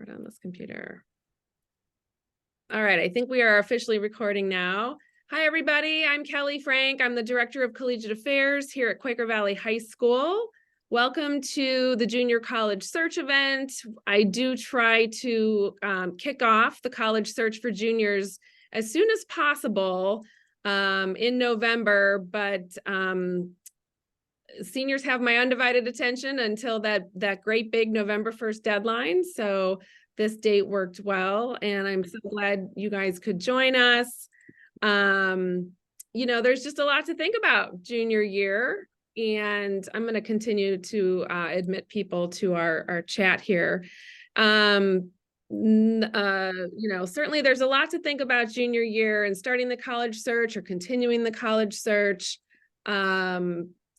record on this computer. All right, I think we are officially recording now. Hi, everybody. I'm Kelly Frank. I'm the Director of Collegiate Affairs here at Quaker Valley High School. Welcome to the Junior College Search event. I do try to kick off the college search for juniors as soon as possible in November, but seniors have my undivided attention until that great big November 1st deadline. So this date worked well, and I'm so glad you guys could join us. You know, there's just a lot to think about junior year, and I'm going to continue to admit people to our chat here. You know, certainly there's a lot to think about junior year and starting the college search or continuing the college search.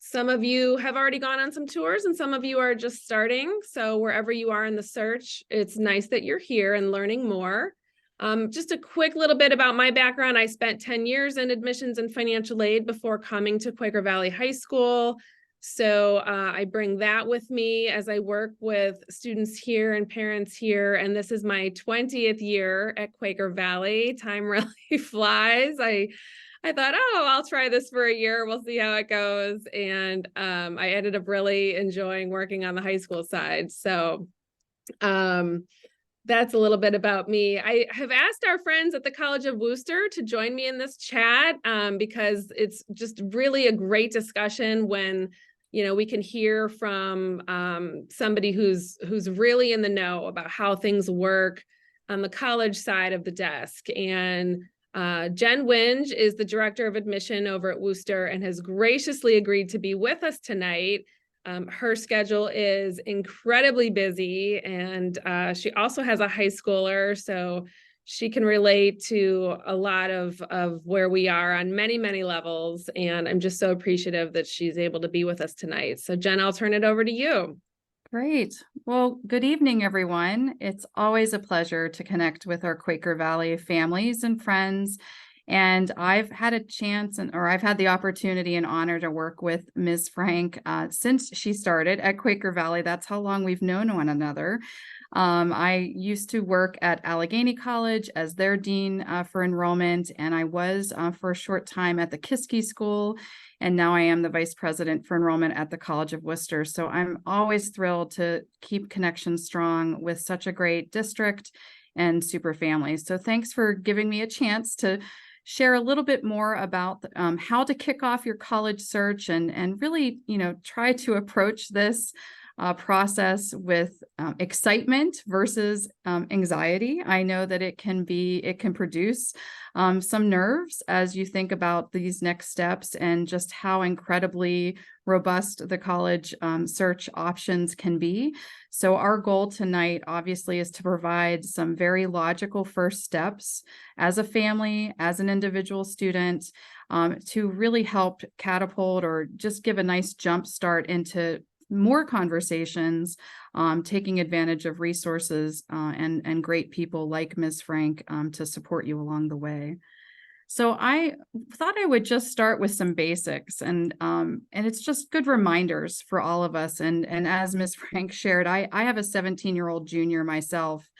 Some of you have already gone on some tours and some of you are just starting. So wherever you are in the search, it's nice that you're here and learning more. Just a quick little bit about my background. I spent 10 years in admissions and financial aid before coming to Quaker Valley High School. So I bring that with me as I work with students here and parents here. And this is my 20th year at Quaker Valley. Time really flies. I thought, oh, I'll try this for a year. We'll see how it goes. And I ended up really enjoying working on the high school side. So that's a little bit about me. I have asked our friends at the College of Wooster to join me in this chat because it's just really a great discussion when, you know, we can hear from somebody who's really in the know about how things work on the college side of the desk. And Jen Winge is the director of admission over at Wooster and has graciously agreed to be with us tonight. Her schedule is incredibly busy, and she also has a high schooler, so she can relate to a lot of where we are on many, many levels. And I'm just so appreciative that she's able to be with us tonight. So Jen, I'll turn it over to you. Great. Well, good evening, everyone. It's always a pleasure to connect with our Quaker Valley families and friends. And I've had a chance or I've had the opportunity and honor to work with Ms. Frank since she started at Quaker Valley. That's how long we've known one another. I used to work at Allegheny College as their dean for enrollment, and I was for a short time at the Kiski School, and now I am the vice president for enrollment at the College of Wooster. So I'm always thrilled to keep connections strong with such a great district and super families. So thanks for giving me a chance to share a little bit more about how to kick off your college search and really, you know, try to approach this process with excitement versus anxiety. I know that it can produce some nerves as you think about these next steps and just how incredibly robust the college search options can be. So our goal tonight, obviously, is to provide some very logical first steps as a family, as an individual student, to really help catapult or just give a nice jump start into more conversations, taking advantage of resources and great people like Ms. Frank to support you along the way. So I thought I would just start with some basics, and it's just good reminders for all of us. And as Ms. Frank shared, I have a 17-year-old junior myself,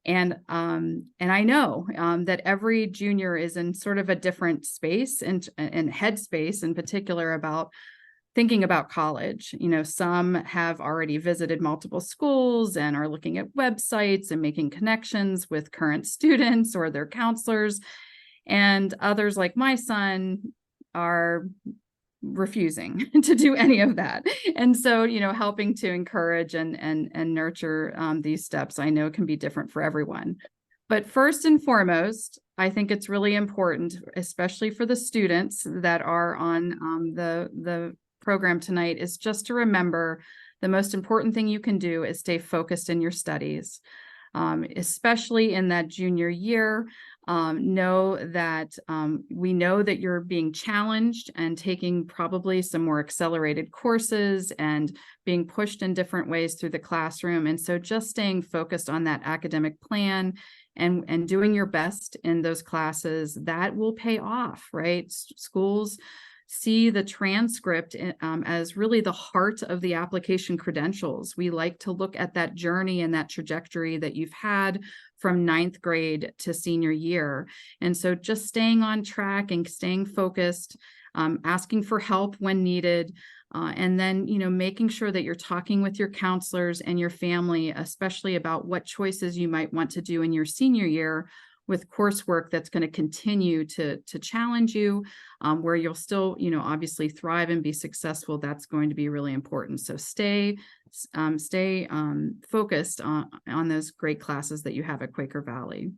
and I know that every junior is in sort of a different space and headspace in particular about thinking about college. You know, some have already visited multiple schools and are looking at websites and making connections with current students or their counselors. And others, like my son, are refusing to do any of that. And so, you know, helping to encourage and nurture these steps, I know can be different for everyone. But first and foremost, I think it's really important, especially for the students that are on the program tonight, is just to remember the most important thing you can do is stay focused in your studies, especially in that junior year. Know that we know that you're being challenged and taking probably some more accelerated courses and being pushed in different ways through the classroom. And so just staying focused on that academic plan and doing your best in those classes, that will pay off, right? Schools see the transcript as really the heart of the application credentials. We like to look at that journey and that trajectory that you've had from 9th grade to senior year. And so just staying on track and staying focused, asking for help when needed, and then, making sure that you're talking with your counselors and your family, especially about what choices you might want to do in your senior year with coursework that's going to continue to challenge you, where you'll still, obviously thrive and be successful. That's going to be really important. So stay focused on those great classes that you have at Quaker Valley.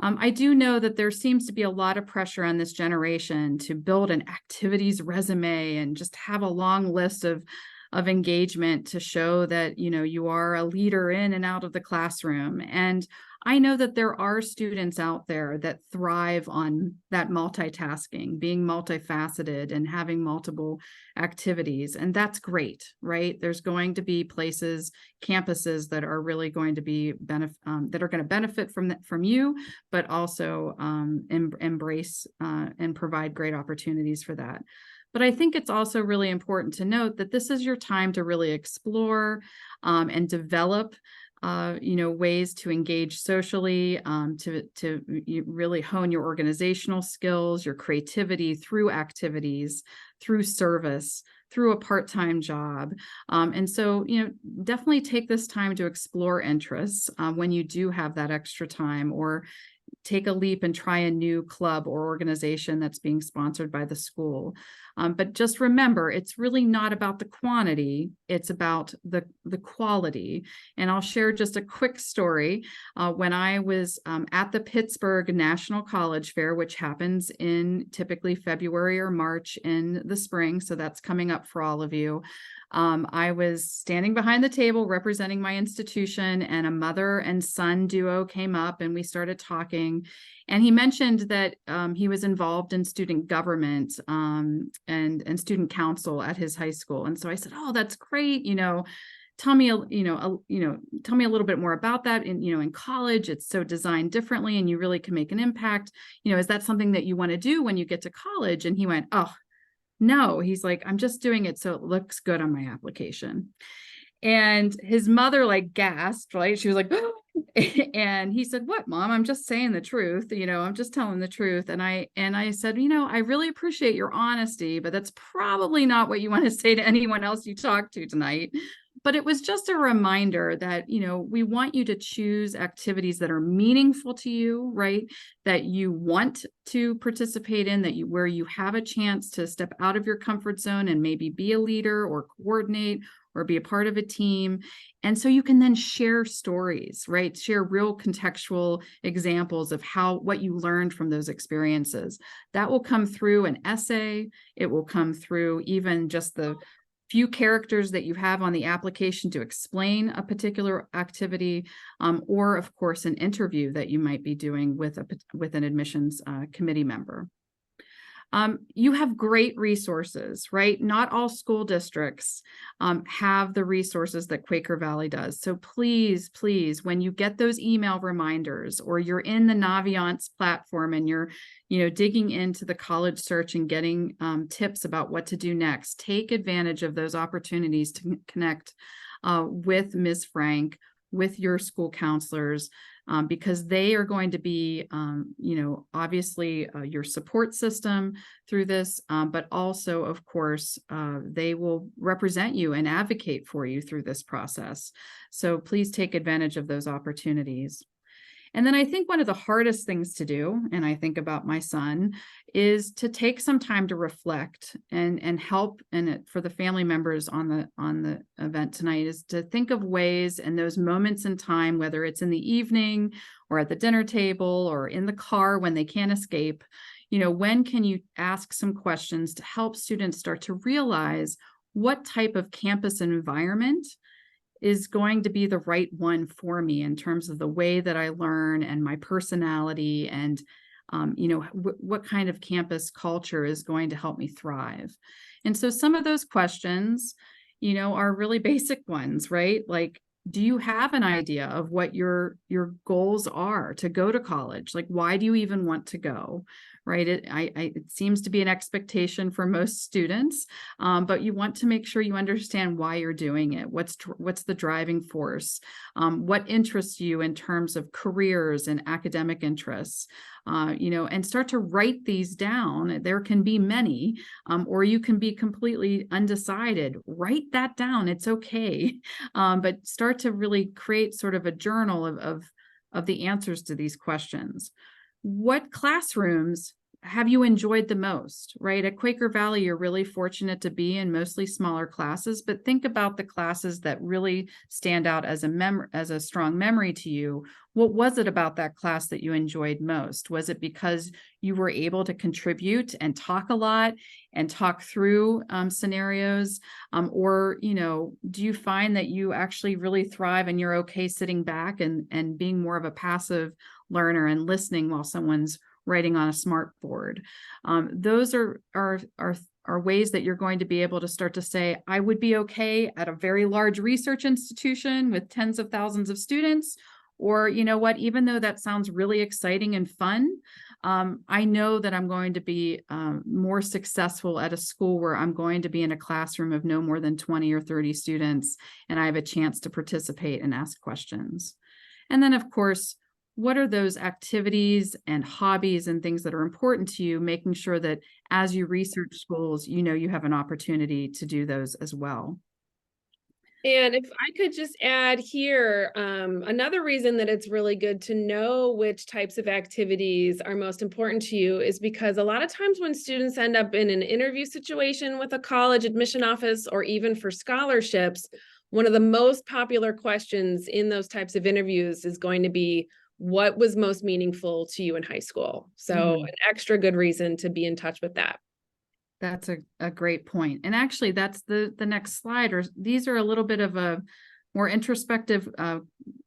I do know that there seems to be a lot of pressure on this generation to build an activities resume and just have a long list of engagement to show that, you are a leader in and out of the classroom. And I know that there are students out there that thrive on that multitasking, being multifaceted and having multiple activities. And that's great, right? There's going to be places, campuses that are really going to be that are going to benefit from you, but also embrace and provide great opportunities for that. But I think it's also really important to note that this is your time to really explore and develop ways to engage socially, to really hone your organizational skills, your creativity through activities, through service, through a part-time job. And so, definitely take this time to explore interests when you do have that extra time, or take a leap and try a new club or organization that's being sponsored by the school. But just remember, it's really not about the quantity, it's about the quality. And I'll share just a quick story. When I was at the Pittsburgh National College Fair, which happens in typically February or March in the spring, so that's coming up for all of you. I was standing behind the table representing my institution, and a mother and son duo came up and we started talking. And he mentioned that he was involved in student government and student council at his high school. And so I said, "Oh, that's great. Tell me, tell me a little bit more about that. In college, it's so designed differently, and you really can make an impact. Is that something that you want to do when you get to college?" And he went, "Oh, no." He's like, "I'm just doing it so it looks good on my application." And his mother gasped, right? She was like, and he said, "What, Mom? I'm just saying the truth. I'm just telling the truth." And I said, "I really appreciate your honesty, but that's probably not what you want to say to anyone else you talk to tonight." But it was just a reminder that, we want you to choose activities that are meaningful to you, right? That you want to participate in, where you have a chance to step out of your comfort zone and maybe be a leader or coordinate or be a part of a team. And so you can then share stories, right? Share real contextual examples of what you learned from those experiences. That will come through an essay. It will come through even just the few characters that you have on the application to explain a particular activity, or of course, an interview that you might be doing with an admissions committee member. You have great resources, right? Not all school districts have the resources that Quaker Valley does. So please, when you get those email reminders, or you're in the Naviance platform and you're, digging into the college search and getting tips about what to do next, take advantage of those opportunities to connect with Ms. Frank, with your school counselors, because they are going to be, obviously your support system through this, but also, of course, they will represent you and advocate for you through this process. So please take advantage of those opportunities. And then I think one of the hardest things to do, and I think about my son, is to take some time to reflect and help. And for the family members on the event tonight, is to think of ways and those moments in time, whether it's in the evening or at the dinner table or in the car when they can't escape, when can you ask some questions to help students start to realize what type of campus environment is going to be the right one for me in terms of the way that I learn and my personality, and what kind of campus culture is going to help me thrive. And so some of those questions, are really basic ones, right? Like, do you have an idea of what your goals are to go to college? Like, why do you even want to go? right? It seems to be an expectation for most students, but you want to make sure you understand why you're doing it. What's the driving force? What interests you in terms of careers and academic interests? And start to write these down. There can be many, or you can be completely undecided. Write that down. It's okay. But start to really create sort of a journal of the answers to these questions. What classrooms have you enjoyed the most, right? At Quaker Valley, you're really fortunate to be in mostly smaller classes, but think about the classes that really stand out as a strong memory to you. What was it about that class that you enjoyed most? Was it because you were able to contribute and talk a lot and talk through scenarios? Or, do you find that you actually really thrive and you're okay sitting back and being more of a passive learner and listening while someone's writing on a smart board? Those are ways that you're going to be able to start to say, I would be okay at a very large research institution with tens of thousands of students. Or, you know what, even though that sounds really exciting and fun, I know that I'm going to be more successful at a school where I'm going to be in a classroom of no more than 20 or 30 students, and I have a chance to participate and ask questions. And then, of course, what are those activities and hobbies and things that are important to you, making sure that as you research schools, you have an opportunity to do those as well. And if I could just add here, another reason that it's really good to know which types of activities are most important to you is because a lot of times when students end up in an interview situation with a college admission office or even for scholarships, one of the most popular questions in those types of interviews is going to be, what was most meaningful to you in high school? So an extra good reason to be in touch with that. That's a great point. And actually, that's the next slide, or these are a little bit of a more introspective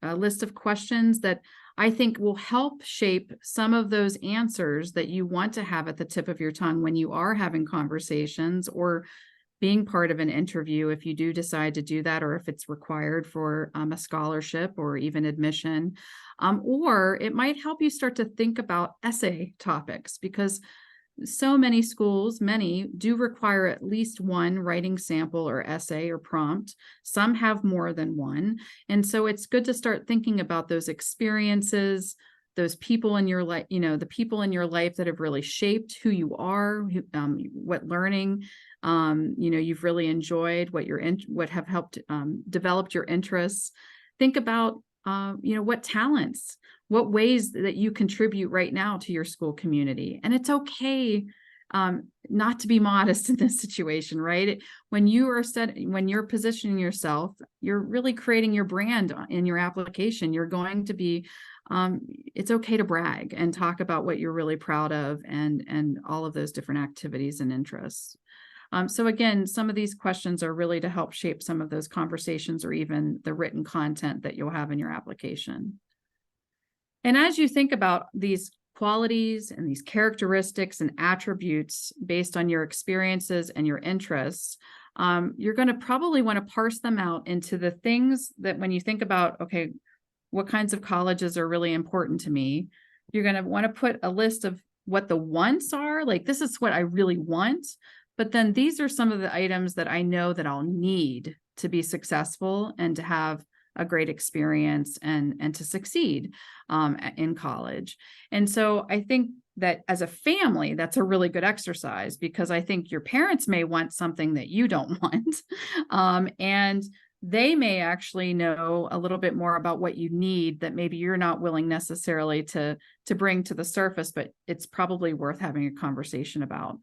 list of questions that I think will help shape some of those answers that you want to have at the tip of your tongue when you are having conversations or being part of an interview, if you do decide to do that, or if it's required for a scholarship or even admission. Or it might help you start to think about essay topics, because so many schools, many do require at least one writing sample or essay or prompt. Some have more than one. And so it's good to start thinking about those experiences, those people in your life, the people in your life that have really shaped who you are, what learning, you've really enjoyed, what have helped develop your interests. Think about, what talents, what ways that you contribute right now to your school community. And it's okay not to be modest in this situation, right? When you're positioning yourself, you're really creating your brand in your application. You're going to be, it's okay to brag and talk about what you're really proud of and all of those different activities and interests. So again, some of these questions are really to help shape some of those conversations or even the written content that you'll have in your application. And as you think about these qualities and these characteristics and attributes based on your experiences and your interests, you're going to probably want to parse them out into the things that when you think about, okay, what kinds of colleges are really important to me, you're going to want to put a list of what the wants are, like this is what I really want, but then these are some of the items that I know that I'll need to be successful and to have a great experience and to succeed in college. And so I think that as a family, that's a really good exercise, because I think your parents may want something that you don't want. And they may actually know a little bit more about what you need that maybe you're not willing necessarily to bring to the surface, but it's probably worth having a conversation about.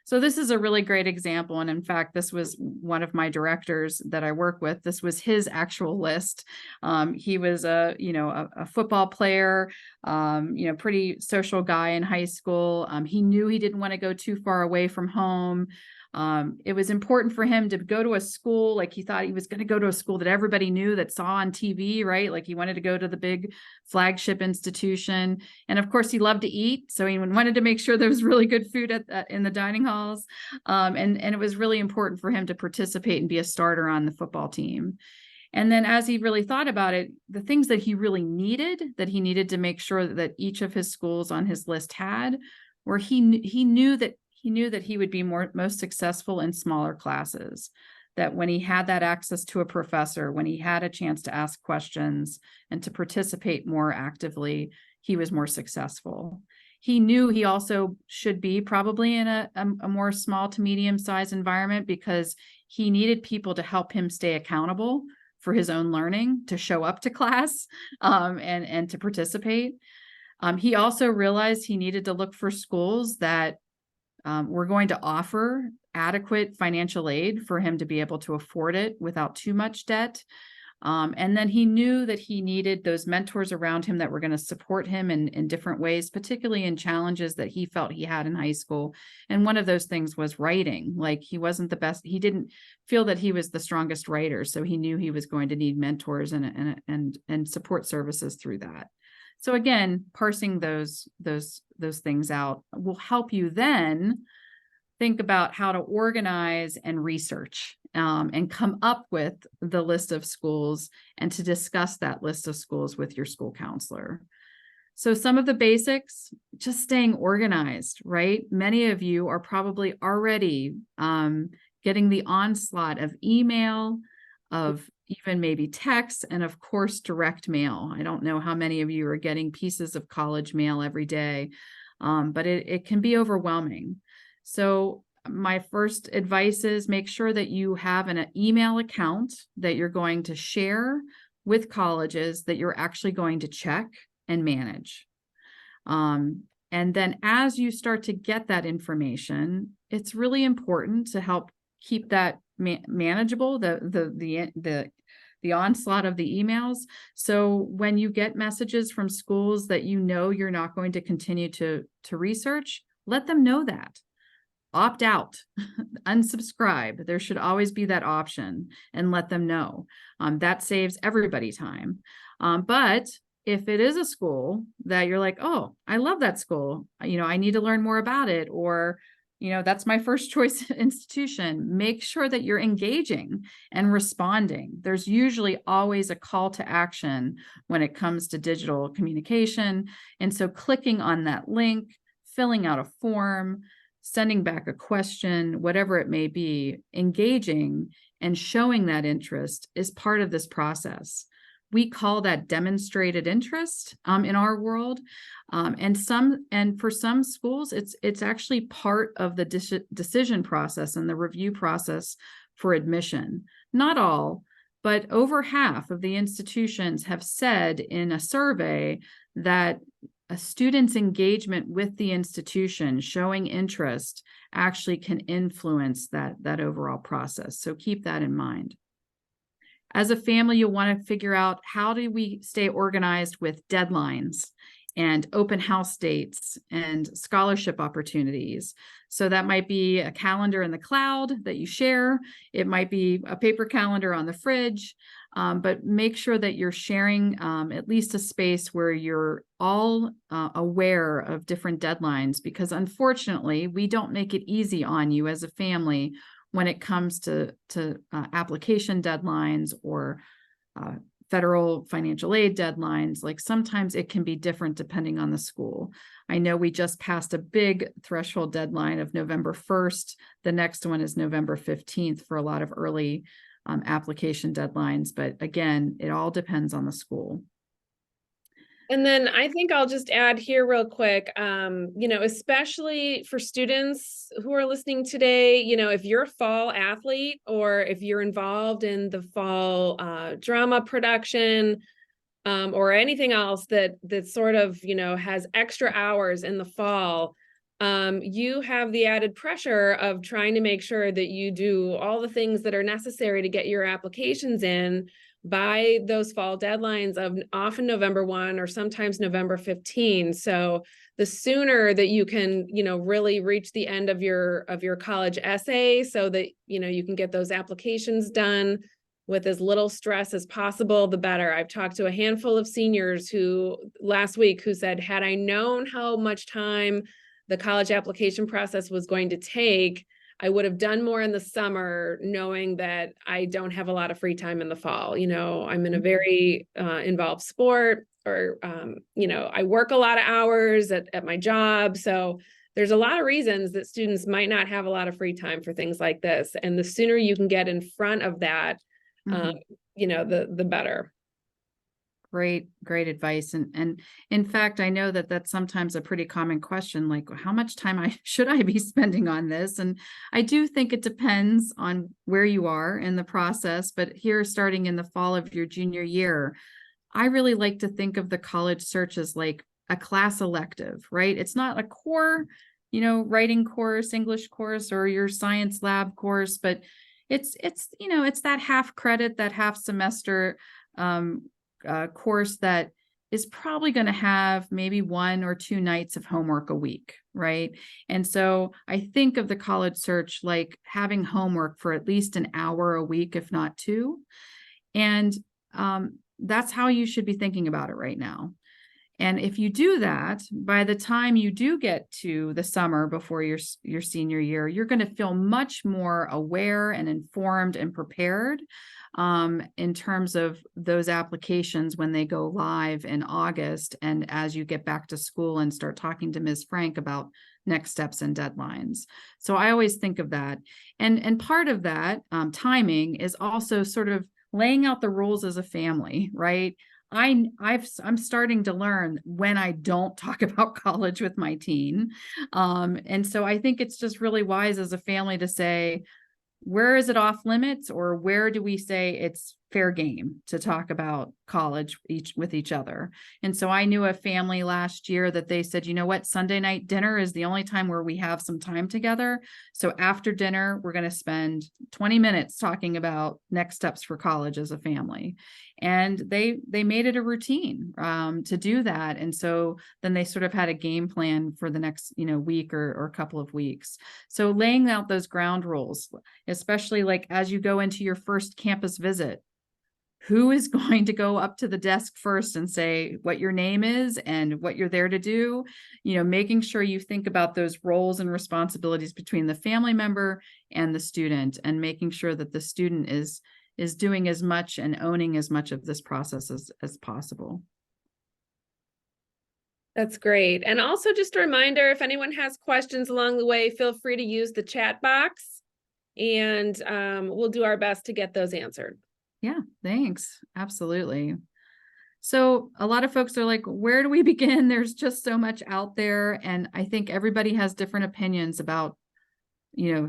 So this is a really great example. And in fact, this was one of my directors that I work with. This was his actual list. He was a football player, pretty social guy in high school. He knew he didn't want to go too far away from home. It was important for him to go to a school, like he thought he was going to go to a school that everybody knew, that saw on TV, right? Like he wanted to go to the big flagship institution. And of course he loved to eat. So he wanted to make sure there was really good food in the dining halls. And it was really important for him to participate and be a starter on the football team. And then as he really thought about it, the things that he really needed, that he needed to make sure that each of his schools on his list had, where he knew that he would be most successful in smaller classes, that when he had that access to a professor, when he had a chance to ask questions and to participate more actively, he was more successful. He knew he also should be probably in a more small to medium sized environment, because he needed people to help him stay accountable for his own learning, to show up to class, and to participate. He also realized he needed to look for schools that were going to offer adequate financial aid for him to be able to afford it without too much debt. And then he knew that he needed those mentors around him that were going to support him in different ways, particularly in challenges that he felt he had in high school. And one of those things was writing. Like, he wasn't the best. He didn't feel that he was the strongest writer. So he knew he was going to need mentors and support services through that. So again, parsing those things out will help you then think about how to organize and research, and come up with the list of schools, and to discuss that list of schools with your school counselor. So some of the basics, just staying organized, right? Many of you are probably already getting the onslaught of email, of even maybe text, and of course, direct mail. I don't know how many of you are getting pieces of college mail every day, but it can be overwhelming. So my first advice is make sure that you have an email account that you're going to share with colleges, that you're actually going to check and manage. And then as you start to get that information, it's really important to help keep that manageable, the onslaught of the emails. So when you get messages from schools that you know you're not going to continue to research, let them know that. Opt out, unsubscribe. There should always be that option, and let them know. That saves everybody time. But if it is a school that you're like, oh, I love that school, I need to learn more about it, or, that's my first choice institution, make sure that you're engaging and responding. There's usually always a call to action when it comes to digital communication. And so clicking on that link, filling out a form, sending back a question, whatever it may be, engaging and showing that interest is part of this process. We call that demonstrated interest in our world. And for some schools, it's actually part of the decision process and the review process for admission. Not all, but over half of the institutions have said in a survey that a student's engagement with the institution, showing interest, actually can influence that overall process. So keep that in mind. As a family, you'll want to figure out, how do we stay organized with deadlines and open house dates and scholarship opportunities? So that might be a calendar in the cloud that you share. It might be a paper calendar on the fridge, but make sure that you're sharing at least a space where you're all aware of different deadlines, because unfortunately, we don't make it easy on you as a family when it comes to application deadlines or federal financial aid deadlines. Like, sometimes it can be different depending on the school. I know we just passed a big threshold deadline of November 1st. The next one is November 15th for a lot of early application deadlines. But again, it all depends on the school. And then I think I'll just add here real quick, especially for students who are listening today, if you're a fall athlete, or if you're involved in the fall drama production, or anything else that sort of, has extra hours in the fall, you have the added pressure of trying to make sure that you do all the things that are necessary to get your applications in by those fall deadlines of often November 1 or sometimes November 15. So the sooner that you can, really reach the end of your college essay, so that, you can get those applications done with as little stress as possible, the better. I've talked to a handful of seniors last week who said, had I known how much time the college application process was going to take, I would have done more in the summer, knowing that I don't have a lot of free time in the fall. I'm in a very involved sport, or, I work a lot of hours at my job. So there's a lot of reasons that students might not have a lot of free time for things like this. And the sooner you can get in front of that, Mhm. the better. Great advice. And in fact, I know that that's sometimes a pretty common question, like how much time should I be spending on this? And I do think it depends on where you are in the process, but here starting in the fall of your junior year, I really like to think of the college search as like a class elective, right? It's not a core, writing course, English course, or your science lab course, but it's that half credit, that half semester um, course that is probably going to have maybe 1 or 2 nights of homework a week, right? And so I think of the college search like having homework for at least an hour a week, if not 2. And that's how you should be thinking about it right now. And if you do that, by the time you do get to the summer before your senior year, you're going to feel much more aware and informed and prepared in terms of those applications when they go live in August. And as you get back to school and start talking to Ms. Frank about next steps and deadlines. So I always think of that. And part of that timing is also sort of laying out the rules as a family, right? I'm starting to learn when I don't talk about college with my teen. And so I think it's just really wise as a family to say, where is it off limits, or where do we say it's fair game to talk about college with each other? And so I knew a family last year that they said, you know what, Sunday night dinner is the only time where we have some time together. So after dinner, we're going to spend 20 minutes talking about next steps for college as a family. And they made it a routine to do that. And so then they sort of had a game plan for the next, week or a couple of weeks. So laying out those ground rules, especially like as you go into your first campus visit, who is going to go up to the desk first and say what your name is and what you're there to do, making sure you think about those roles and responsibilities between the family member and the student, and making sure that the student is doing as much and owning as much of this process as possible. That's great. And also just a reminder, if anyone has questions along the way, feel free to use the chat box, and we'll do our best to get those answered. Yeah, thanks. Absolutely. So a lot of folks are like, where do we begin? There's just so much out there. And I think everybody has different opinions about,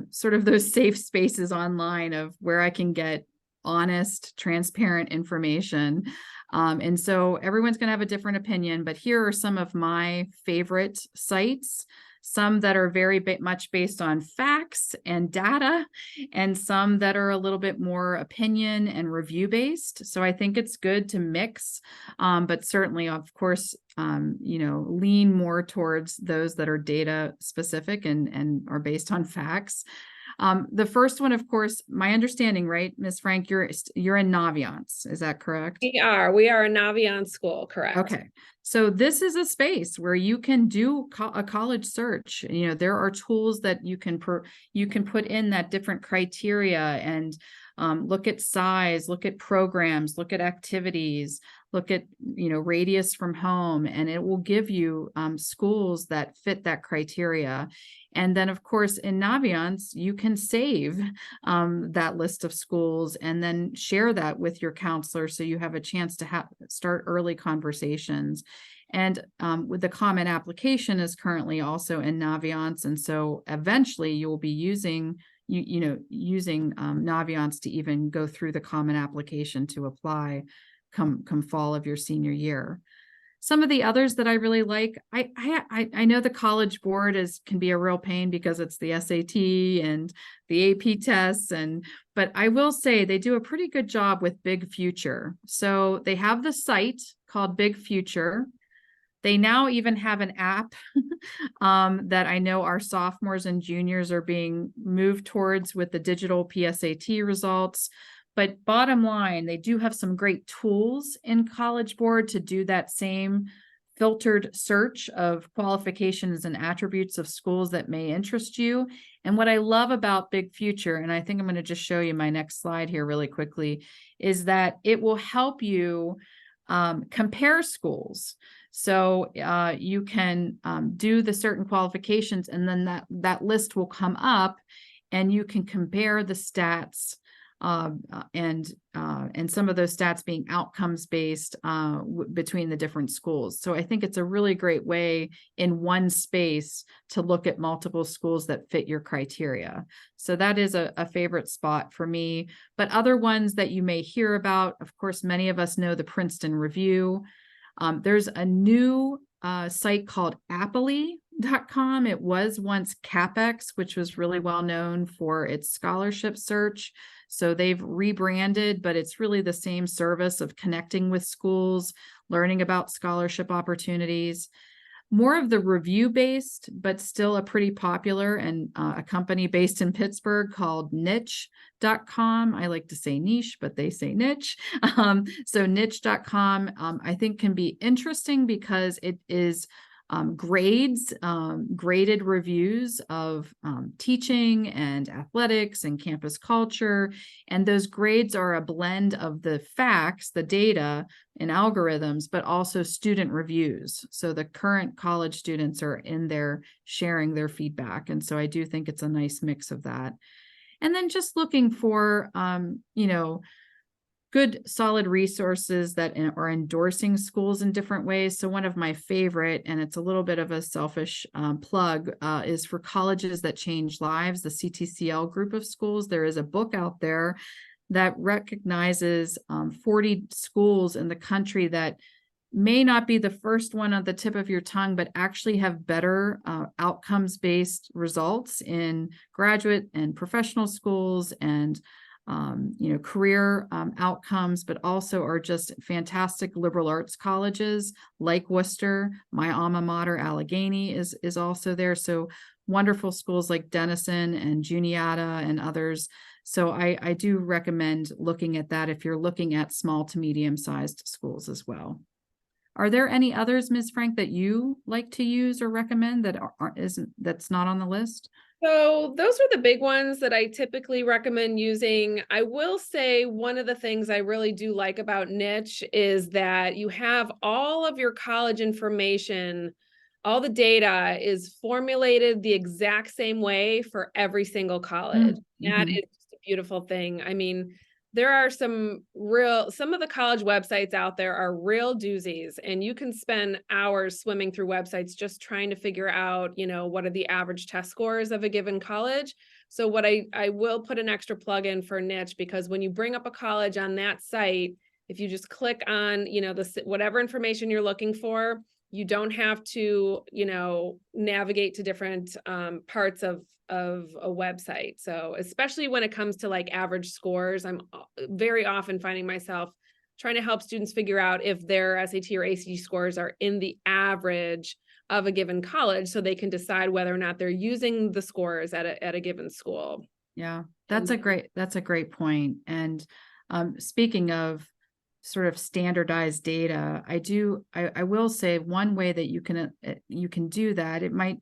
sort of those safe spaces online of where I can get honest, transparent information. And so everyone's going to have a different opinion, but here are some of my favorite sites. Some that are very much based on facts and data, and some that are a little bit more opinion and review based. So I think it's good to mix, but certainly, of course, lean more towards those that are data specific and are based on facts. The first one, of course, my understanding, right, Ms. Frank, you're in Naviance, is that correct? We are a Naviance school, correct? Okay. So this is a space where you can do a college search. There are tools that you can put in that different criteria and look at size, look at programs, look at activities, look at radius from home, and it will give you schools that fit that criteria. And then, of course, in Naviance, you can save that list of schools and then share that with your counselor, so you have a chance to start early conversations. And with the Common Application is currently also in Naviance, and so eventually you will be using Naviance to even go through the Common Application to apply come fall of your senior year. Some of the others that I really like, I know the College Board can be a real pain because it's the SAT and the AP tests, but I will say they do a pretty good job with Big Future. So they have the site called Big Future. They now even have an app that I know our sophomores and juniors are being moved towards with the digital PSAT results. But bottom line, they do have some great tools in College Board to do that same filtered search of qualifications and attributes of schools that may interest you. And what I love about Big Future, and I think I'm going to just show you my next slide here really quickly, is that it will help you compare schools. So you can do the certain qualifications, and then that list will come up, and you can compare the stats, and some of those stats being outcomes based between the different schools. So I think it's a really great way in one space to look at multiple schools that fit your criteria. So that is a favorite spot for me. But other ones that you may hear about, of course, many of us know the Princeton Review. There's a new site called Appley.com. It was once CapEx, which was really well known for its scholarship search. So they've rebranded, but it's really the same service of connecting with schools, learning about scholarship opportunities. More of the review-based, but still a pretty popular, and a company based in Pittsburgh called Niche.com. I like to say niche, but they say niche. So Niche.com, I think, can be interesting because it is graded reviews of teaching and athletics and campus culture. And those grades are a blend of the facts, the data and algorithms, but also student reviews. So the current college students are in there sharing their feedback. And so I do think it's a nice mix of that. And then just looking for, good solid resources that are endorsing schools in different ways. So one of my favorite, and it's a little bit of a selfish plug, is for Colleges That Change Lives, the CTCL group of schools. There is a book out there that recognizes 40 schools in the country that may not be the first one on the tip of your tongue, but actually have better outcomes-based results in graduate and professional schools, and career outcomes, but also are just fantastic liberal arts colleges like Worcester. My alma mater, Allegheny, is also there. So wonderful schools like Denison and Juniata and others. So I do recommend looking at that if you're looking at small to medium-sized schools as well. Are there any others, Ms. Frank, that you like to use or recommend that's not on the list? So those are the big ones that I typically recommend using. I will say one of the things I really do like about Niche is that you have all of your college information, all the data is formulated the exact same way for every single college. That is just a beautiful thing. I mean, there are some of the college websites out there are real doozies, and you can spend hours swimming through websites just trying to figure out, what are the average test scores of a given college. So what I will put an extra plug in for Niche, because when you bring up a college on that site, if you just click on, whatever information you're looking for, you don't have to, navigate to different parts of a website. So especially when it comes to like average scores, I'm very often finding myself trying to help students figure out if their SAT or ACT scores are in the average of a given college, so they can decide whether or not they're using the scores at a given school. Yeah, that's a great point. And speaking of sort of standardized data, I will say one way that you can do that. It might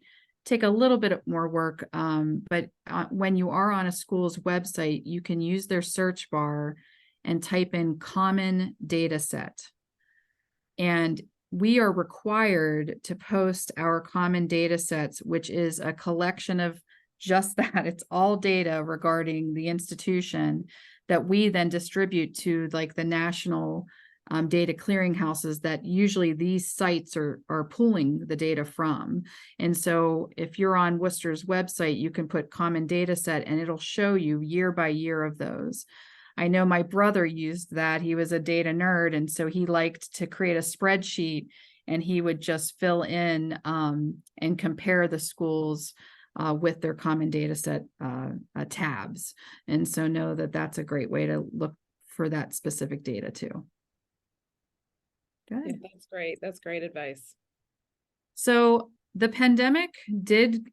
take a little bit more work, but when you are on a school's website, you can use their search bar and type in common data set. And we are required to post our common data sets, which is a collection of just that. It's all data regarding the institution that we then distribute to like the national data clearinghouses that usually these sites are pulling the data from. And so if you're on Worcester's website, you can put common data set and it'll show you year by year of those. I know my brother used that. He was a data nerd, and so he liked to create a spreadsheet, and he would just fill in and compare the schools with their common data set tabs. And so know that that's a great way to look for that specific data too. Good. Yeah, that's great. That's great advice. So the pandemic did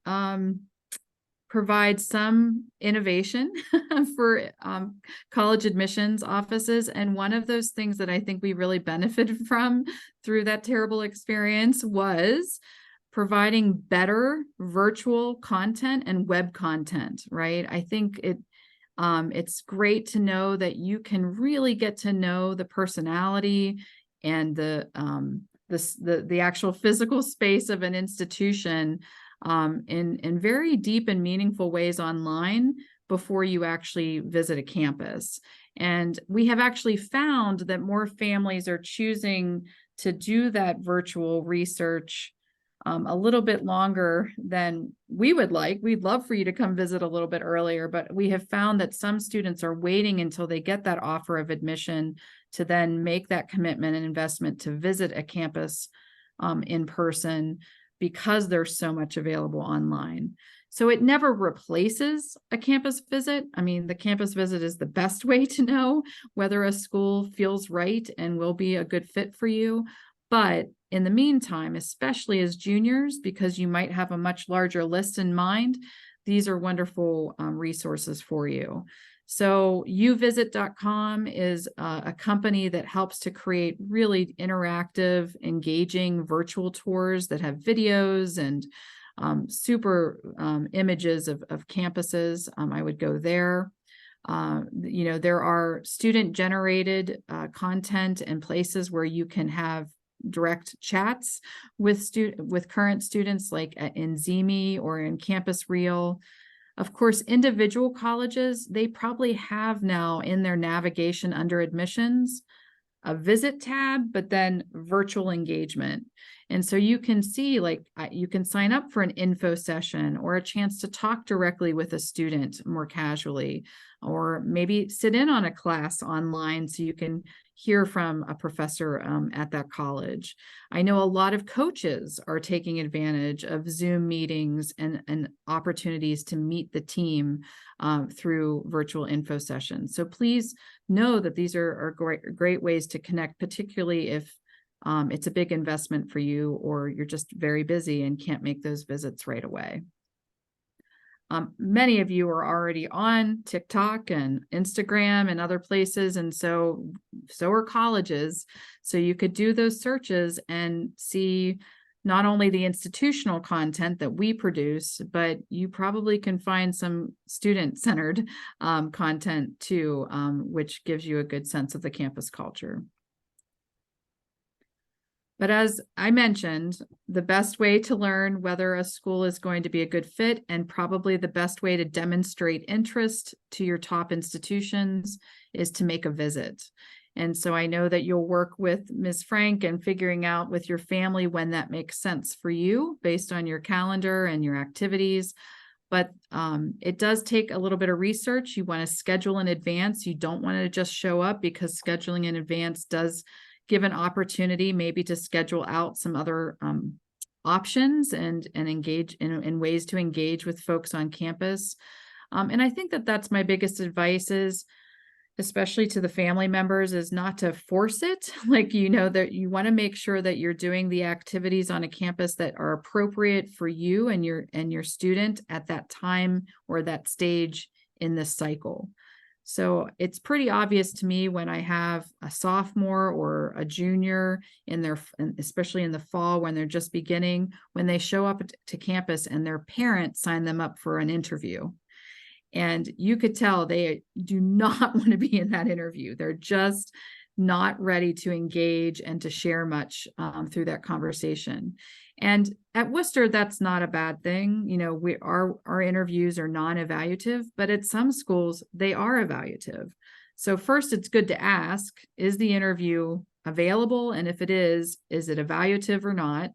provide some innovation for college admissions offices. And one of those things that I think we really benefited from through that terrible experience was providing better virtual content and web content, right? I think it's great to know that you can really get to know the personality and the the actual physical space of an institution in very deep and meaningful ways online before you actually visit a campus. And we have actually found that more families are choosing to do that virtual research a little bit longer than we would like. We'd love for you to come visit a little bit earlier, but we have found that some students are waiting until they get that offer of admission to then make that commitment and investment to visit a campus in person, because there's so much available online. So it never replaces a campus visit. I mean, the campus visit is the best way to know whether a school feels right and will be a good fit for you. But in the meantime, especially as juniors, because you might have a much larger list in mind, these are wonderful resources for you. So uvisit.com is a company that helps to create really interactive, engaging virtual tours that have videos and super images of campuses. I would go there. There are student-generated content and places where you can have direct chats with current students, like in Zeme or in Campus Reel. Of course, individual colleges, they probably have now in their navigation under admissions a visit tab, but then virtual engagement. And so you can see, like, you can sign up for an info session or a chance to talk directly with a student more casually, or maybe sit in on a class online so you can hear from a professor at that college. I know a lot of coaches are taking advantage of Zoom meetings and opportunities to meet the team through virtual info sessions. So please know that these are great ways to connect, particularly if it's a big investment for you, or you're just very busy and can't make those visits right away. Many of you are already on TikTok and Instagram and other places, and so are colleges. So you could do those searches and see not only the institutional content that we produce, but you probably can find some student-centered content too, which gives you a good sense of the campus culture. But as I mentioned, the best way to learn whether a school is going to be a good fit, and probably the best way to demonstrate interest to your top institutions, is to make a visit. And so I know that you'll work with Ms. Frank and figuring out with your family when that makes sense for you based on your calendar and your activities. But it does take a little bit of research. You want to schedule in advance. You don't want to just show up, because scheduling in advance does give an opportunity maybe to schedule out some other options and engage in ways to engage with folks on campus. And I think that that's my biggest advice, is especially to the family members, is not to force it. Like, that you want to make sure that you're doing the activities on a campus that are appropriate for you and your student at that time or that stage in this cycle. So it's pretty obvious to me when I have a sophomore or a junior especially in the fall when they're just beginning, when they show up to campus and their parents sign them up for an interview. And you could tell they do not want to be in that interview. They're just not ready to engage and to share much through that conversation. And at Worcester, that's not a bad thing. Our interviews are non-evaluative, but at some schools, they are evaluative. So first, it's good to ask, is the interview available? And if it is it evaluative or not?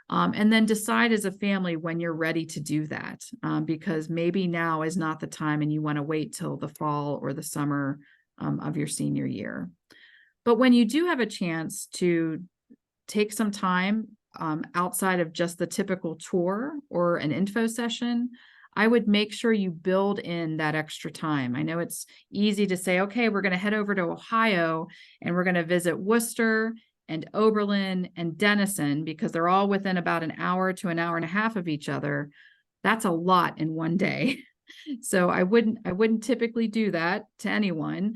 And then decide as a family when you're ready to do that, because maybe now is not the time and you want to wait till the fall or the summer of your senior year. But when you do have a chance to take some time outside of just the typical tour or an info session, I would make sure you build in that extra time. I know it's easy to say, okay, we're going to head over to Ohio and we're going to visit Worcester and Oberlin and Denison, because they're all within about an hour to an hour and a half of each other. That's a lot in one day. So I wouldn't typically do that to anyone.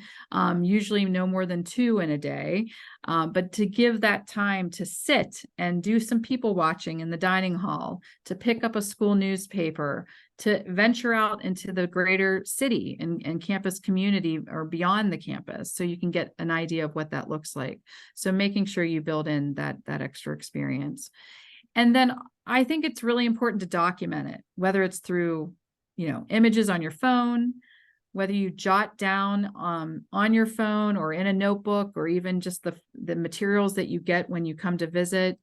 Usually no more than 2 in a day. But to give that time to sit and do some people watching in the dining hall, to pick up a school newspaper, to venture out into the greater city and campus community or beyond the campus, so you can get an idea of what that looks like. So making sure you build in that extra experience. And then I think it's really important to document it, whether it's through, images on your phone, whether you jot down on your phone or in a notebook, or even just the materials that you get when you come to visit.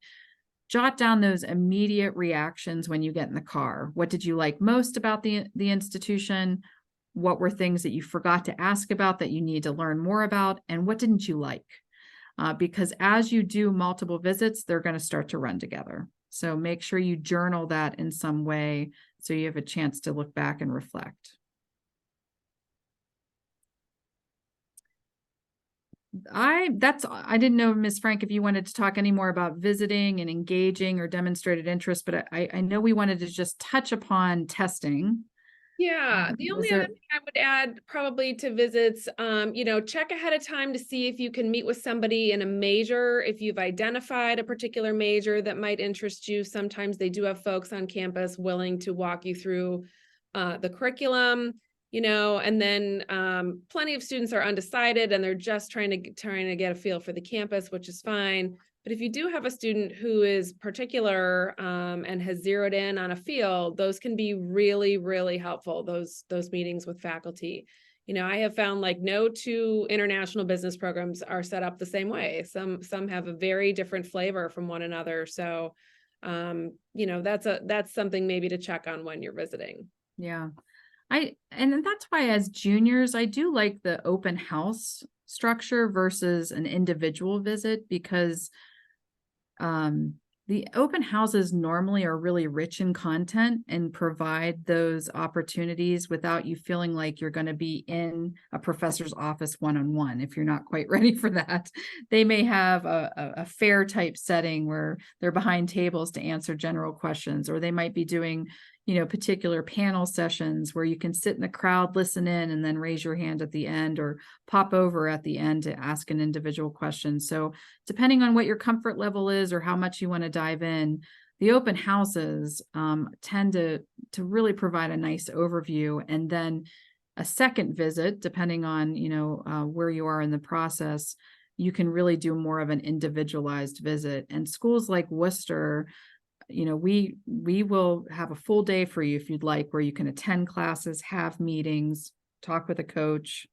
Jot down those immediate reactions when you get in the car. What did you like most about the institution? What were things that you forgot to ask about that you need to learn more about? And what didn't you like? Because as you do multiple visits, they're going to start to run together. So make sure you journal that in some way so you have a chance to look back and reflect. I didn't know, Ms. Frank, if you wanted to talk any more about visiting and engaging or demonstrated interest, but I know we wanted to just touch upon testing. Yeah, the only other thing I would add probably to visits, check ahead of time to see if you can meet with somebody in a major, if you've identified a particular major that might interest you. Sometimes they do have folks on campus willing to walk you through the curriculum, and then plenty of students are undecided and they're just trying to get a feel for the campus, which is fine. But if you do have a student who is particular and has zeroed in on a field, those can be really, really helpful, those meetings with faculty. I have found like no two international business programs are set up the same way. Some have a very different flavor from one another. So, that's something maybe to check on when you're visiting. Yeah. And that's why as juniors, I do like the open house structure versus an individual visit, because the open houses normally are really rich in content and provide those opportunities without you feeling like you're going to be in a professor's office one-on-one. If you're not quite ready for that, they may have a fair type setting where they're behind tables to answer general questions, or they might be doing particular panel sessions where you can sit in the crowd, listen in, and then raise your hand at the end or pop over at the end to ask an individual question. So depending on what your comfort level is or how much you want to dive in, the open houses tend to really provide a nice overview. And then a second visit, depending on, where you are in the process, you can really do more of an individualized visit. And schools like Worcester, we will have a full day for you if you'd like, where you can attend classes, have meetings, talk with a coach,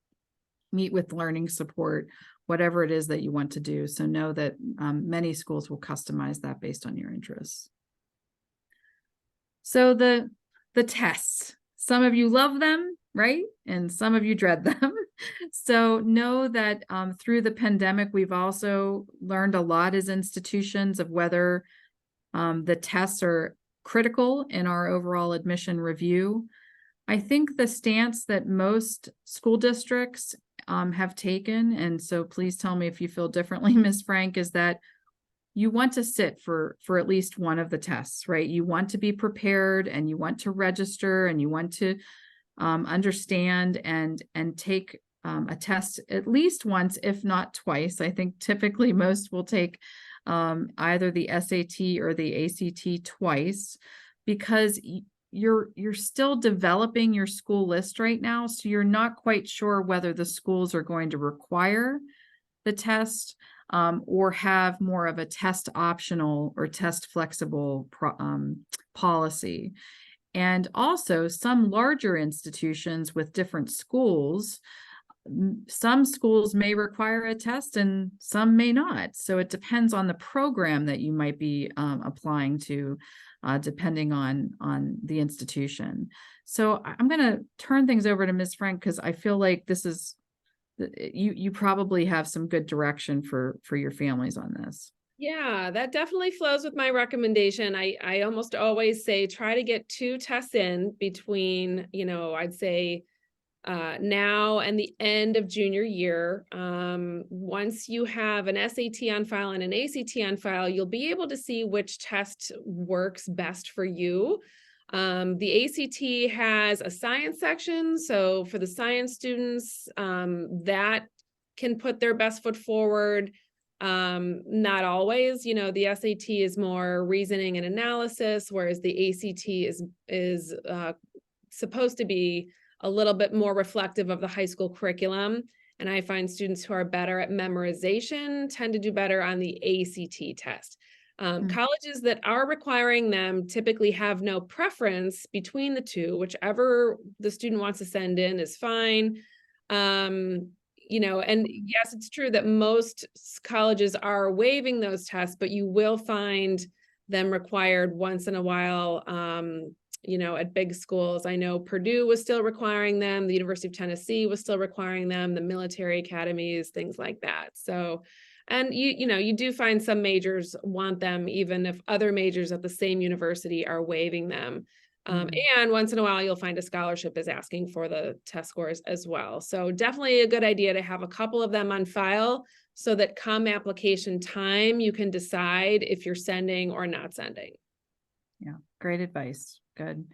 meet with learning support, whatever it is that you want to do. So know that many schools will customize that based on your interests. So the tests, some of you love them, right? And some of you dread them. So know that through the pandemic, we've also learned a lot as institutions of whether the tests are critical in our overall admission review. I think the stance that most school districts have taken, and so please tell me if you feel differently, Ms. Frank, is that you want to sit for at least one of the tests, right? You want to be prepared, and you want to register, and you want to understand and take a test at least once, if not twice. I think typically most will take either the SAT or the ACT twice, because you're still developing your school list right now. So you're not quite sure whether the schools are going to require the test or have more of a test optional or test flexible policy. And also some larger institutions with different schools, some schools may require a test and some may not. So it depends on the program that you might be applying to, depending on the institution. So I'm going to turn things over to Ms. Frank, because I feel like this is, you probably have some good direction for your families on this. Yeah, that definitely flows with my recommendation. I almost always say try to get 2 tests in between, I'd say now and the end of junior year. Once you have an SAT on file and an ACT on file, you'll be able to see which test works best for you. The ACT has a science section, so for the science students, that can put their best foot forward. Not always, the SAT is more reasoning and analysis, whereas the ACT is supposed to be a little bit more reflective of the high school curriculum. And I find students who are better at memorization tend to do better on the ACT test. Colleges that are requiring them typically have no preference between the two. Whichever the student wants to send in is fine. And yes, it's true that most colleges are waiving those tests, but you will find them required once in a while. At big schools, I know Purdue was still requiring them. The University of Tennessee was still requiring them, the military academies, things like that. So, and you do find some majors want them, even if other majors at the same university are waiving them. And once in a while, you'll find a scholarship is asking for the test scores as well. So definitely a good idea to have a couple of them on file so that come application time, you can decide if you're sending or not sending. Yeah, great advice. Good.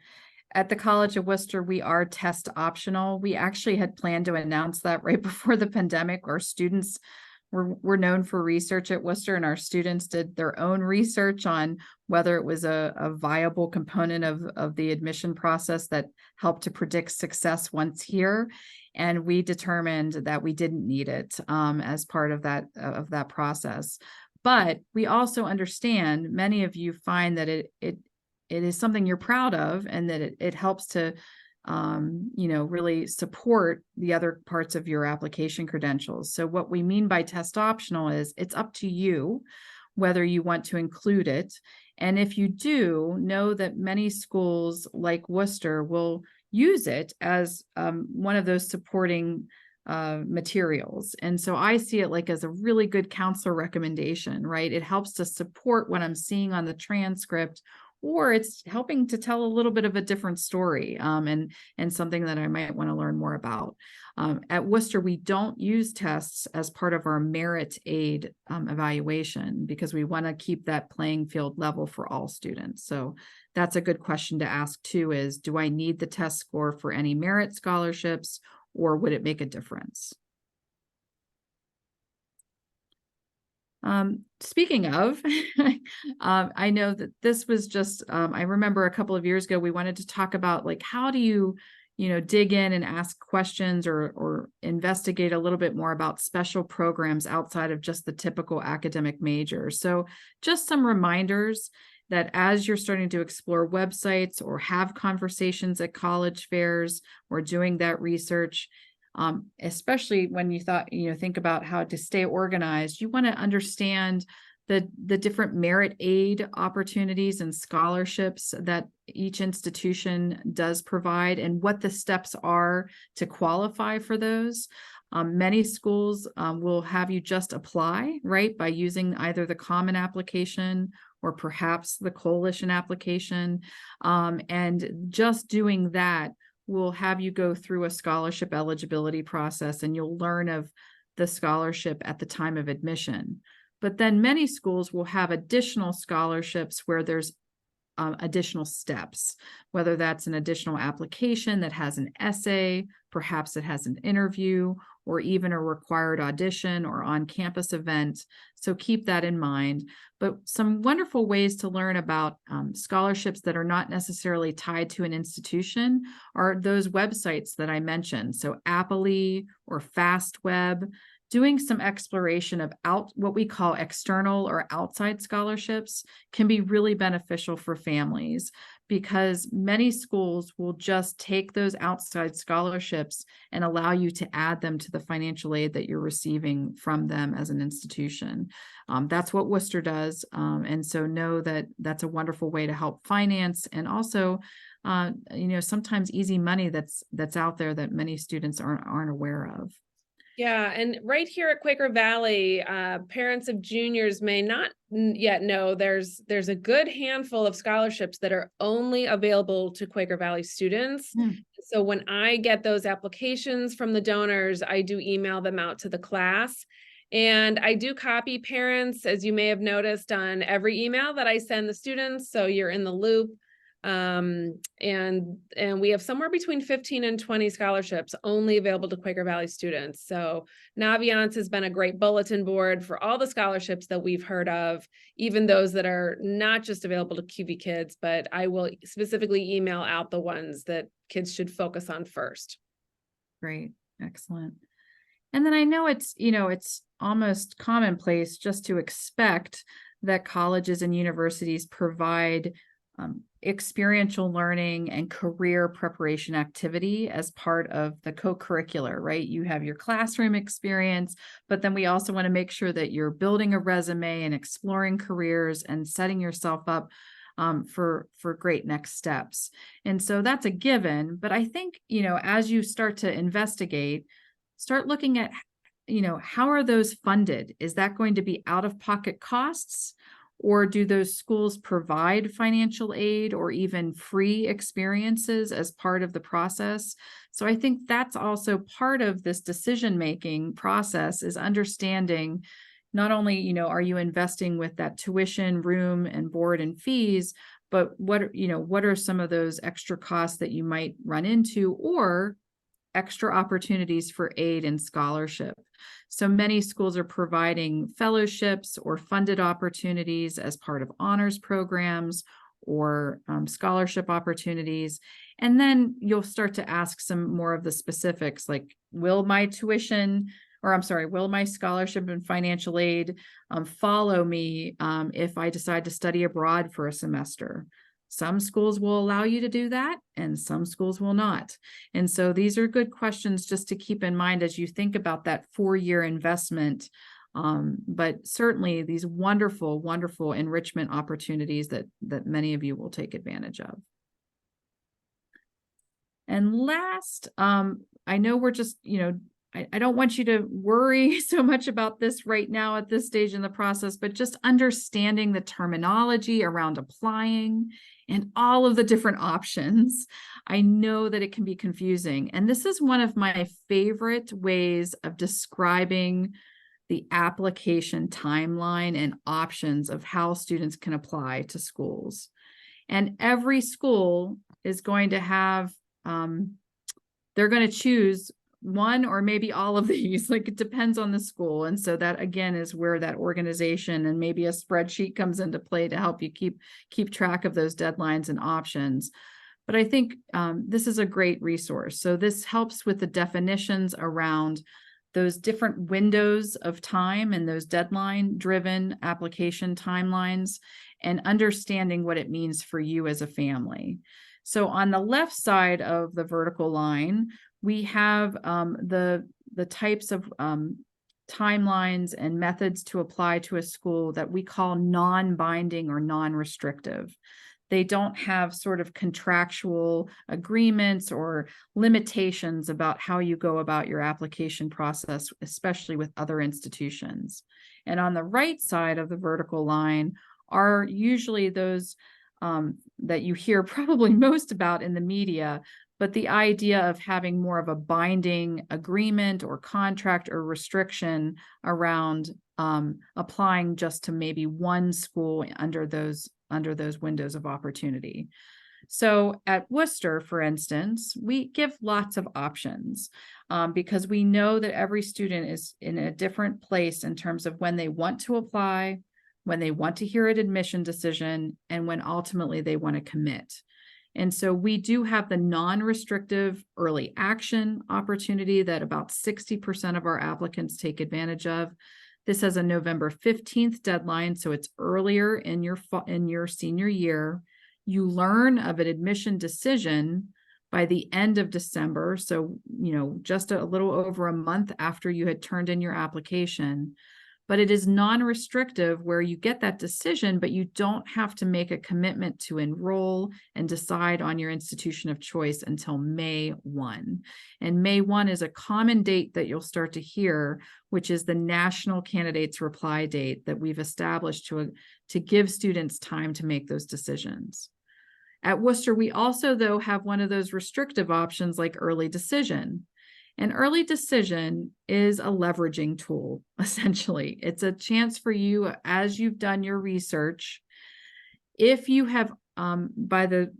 At the College of Worcester, we are test optional. We actually had planned to announce that right before the pandemic. Our students were known for research at Worcester, and our students did their own research on whether it was a viable component of the admission process that helped to predict success once here. And we determined that we didn't need it as part of that process. But we also understand many of you find that it is something you're proud of, and that it helps to really support the other parts of your application credentials. So what we mean by test optional is it's up to you whether you want to include it. And if you do, know that many schools like Worcester will use it as one of those supporting materials. And so I see it like as a really good counselor recommendation, right? It helps to support what I'm seeing on the transcript, or it's helping to tell a little bit of a different story and something that I might want to learn more about. At Worcester, we don't use tests as part of our merit aid evaluation because we want to keep that playing field level for all students. So that's a good question to ask too, is do I need the test score for any merit scholarships, or would it make a difference? Speaking of, I know that this was just, I remember a couple of years ago, we wanted to talk about like, how do you dig in and ask questions or investigate a little bit more about special programs outside of just the typical academic major. So just some reminders that as you're starting to explore websites or have conversations at college fairs or doing that research, especially when you think about how to stay organized, you want to understand the different merit aid opportunities and scholarships that each institution does provide and what the steps are to qualify for those. Many schools will have you just apply, right, by using either the common application or perhaps the coalition application. And just doing that will have you go through a scholarship eligibility process, and you'll learn of the scholarship at the time of admission. But then many schools will have additional scholarships where there's additional steps, whether that's an additional application that has an essay, perhaps it has an interview, or even a required audition or on-campus event. So keep that in mind. But some wonderful ways to learn about scholarships that are not necessarily tied to an institution are those websites that I mentioned. So Appley or FastWeb, doing some exploration of what we call external or outside scholarships can be really beneficial for families, because many schools will just take those outside scholarships and allow you to add them to the financial aid that you're receiving from them as an institution. That's what Worcester does. And so know that that's a wonderful way to help finance, and also sometimes easy money that's out there that many students aren't aware of. Yeah, and right here at Quaker Valley, parents of juniors may not yet know there's a good handful of scholarships that are only available to Quaker Valley students. So when I get those applications from the donors, I do email them out to the class. And I do copy parents, as you may have noticed, on every email that I send the students, so you're in the loop. And we have somewhere between 15 and 20 scholarships only available to Quaker Valley students. So Naviance has been a great bulletin board for all the scholarships that we've heard of, even those that are not just available to QV kids, but I will specifically email out the ones that kids should focus on first. Great. Excellent. And then I know it's almost commonplace just to expect that colleges and universities provide experiential learning and career preparation activity as part of the co-curricular, right? You have your classroom experience, but then we also want to make sure that you're building a resume and exploring careers and setting yourself up for great next steps. And so that's a given. But I think, as you start to investigate, start looking at, how are those funded? Is that going to be out-of-pocket costs? Or do those schools provide financial aid or even free experiences as part of the process? So I think that's also part of this decision-making process, is understanding not only, are you investing with that tuition, room and board and fees, but what are some of those extra costs that you might run into, or extra opportunities for aid and scholarship. So many schools are providing fellowships or funded opportunities as part of honors programs or scholarship opportunities. And then you'll start to ask some more of the specifics, like, will my scholarship and financial aid follow me if I decide to study abroad for a semester? Some schools will allow you to do that, and some schools will not. And so these are good questions just to keep in mind as you think about that 4-year investment. But certainly these wonderful, wonderful enrichment opportunities that many of you will take advantage of. And last, I know we're just, I don't want you to worry so much about this right now at this stage in the process, but just understanding the terminology around applying and all of the different options. I know that it can be confusing. And this is one of my favorite ways of describing the application timeline and options of how students can apply to schools. And every school is going to have, they're going to choose one or maybe all of these, like it depends on the school. And so that again is where that organization and maybe a spreadsheet comes into play to help you keep track of those deadlines and options. But I think this is a great resource. So this helps with the definitions around those different windows of time and those deadline-driven application timelines, and understanding what it means for you as a family. So on the left side of the vertical line, we have the types of timelines and methods to apply to a school that we call non-binding or non-restrictive. They don't have sort of contractual agreements or limitations about how you go about your application process, especially with other institutions. And on the right side of the vertical line are usually those that you hear probably most about in the media, but the idea of having more of a binding agreement or contract or restriction around applying just to maybe one school under those windows of opportunity. So at Worcester, for instance, we give lots of options because we know that every student is in a different place in terms of when they want to apply, when they want to hear an admission decision, and when ultimately they want to commit. And so we do have the non-restrictive early action opportunity that about 60% of our applicants take advantage of. This has a November 15th deadline, so it's earlier in your senior year. You learn of an admission decision by the end of December, so just a little over a month after you had turned in your application. But it is non-restrictive, where you get that decision, but you don't have to make a commitment to enroll and decide on your institution of choice until May 1. And May 1 is a common date that you'll start to hear, which is the national candidates reply date that we've established to give students time to make those decisions. At Worcester, we also, though, have one of those restrictive options like early decision. An early decision is a leveraging tool, essentially. It's a chance for you, as you've done your research, if you have by the,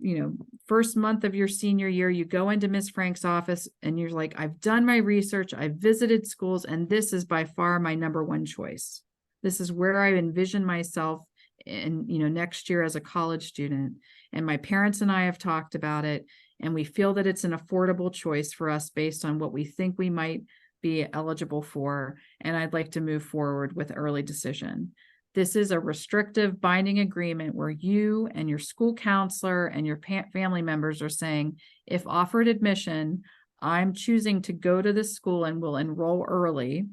first month of your senior year, you go into Ms. Frank's office and you're like, I've done my research, I've visited schools, and this is by far my number one choice. This is where I envision myself in, next year as a college student. And my parents and I have talked about it, and we feel that it's an affordable choice for us based on what we think we might be eligible for. And I'd like to move forward with early decision. This is a restrictive binding agreement where you and your school counselor and your family members are saying, if offered admission, I'm choosing to go to this school and will enroll early.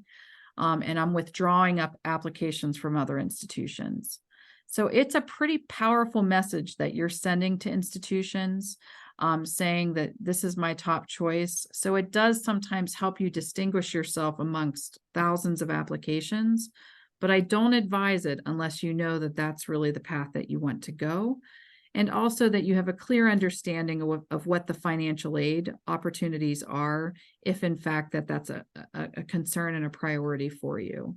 And I'm withdrawing up applications from other institutions. So it's a pretty powerful message that you're sending to institutions, saying that this is my top choice. So it does sometimes help you distinguish yourself amongst thousands of applications, but I don't advise it unless you know that that's really the path that you want to go. And also that you have a clear understanding of what the financial aid opportunities are, if in fact that's a concern and a priority for you.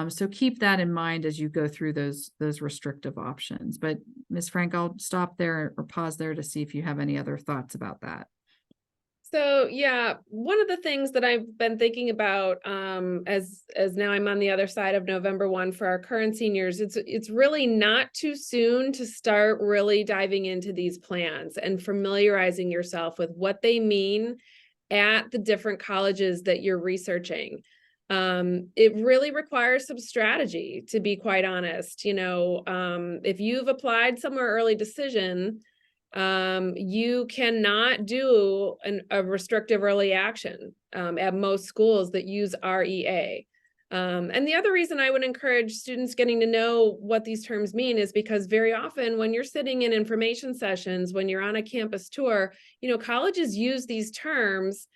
So keep that in mind as you go through those restrictive options. But Ms. Frank, I'll stop there or pause there to see if you have any other thoughts about that. So yeah, one of the things that I've been thinking about as now I'm on the other side of November 1 for our current seniors, it's really not too soon to start really diving into these plans and familiarizing yourself with what they mean at the different colleges that you're researching. It really requires some strategy, to be quite honest. If you've applied somewhere early decision, you cannot do a restrictive early action at most schools that use REA. And the other reason I would encourage students getting to know what these terms mean is because very often when you're sitting in information sessions, when you're on a campus tour, colleges use these terms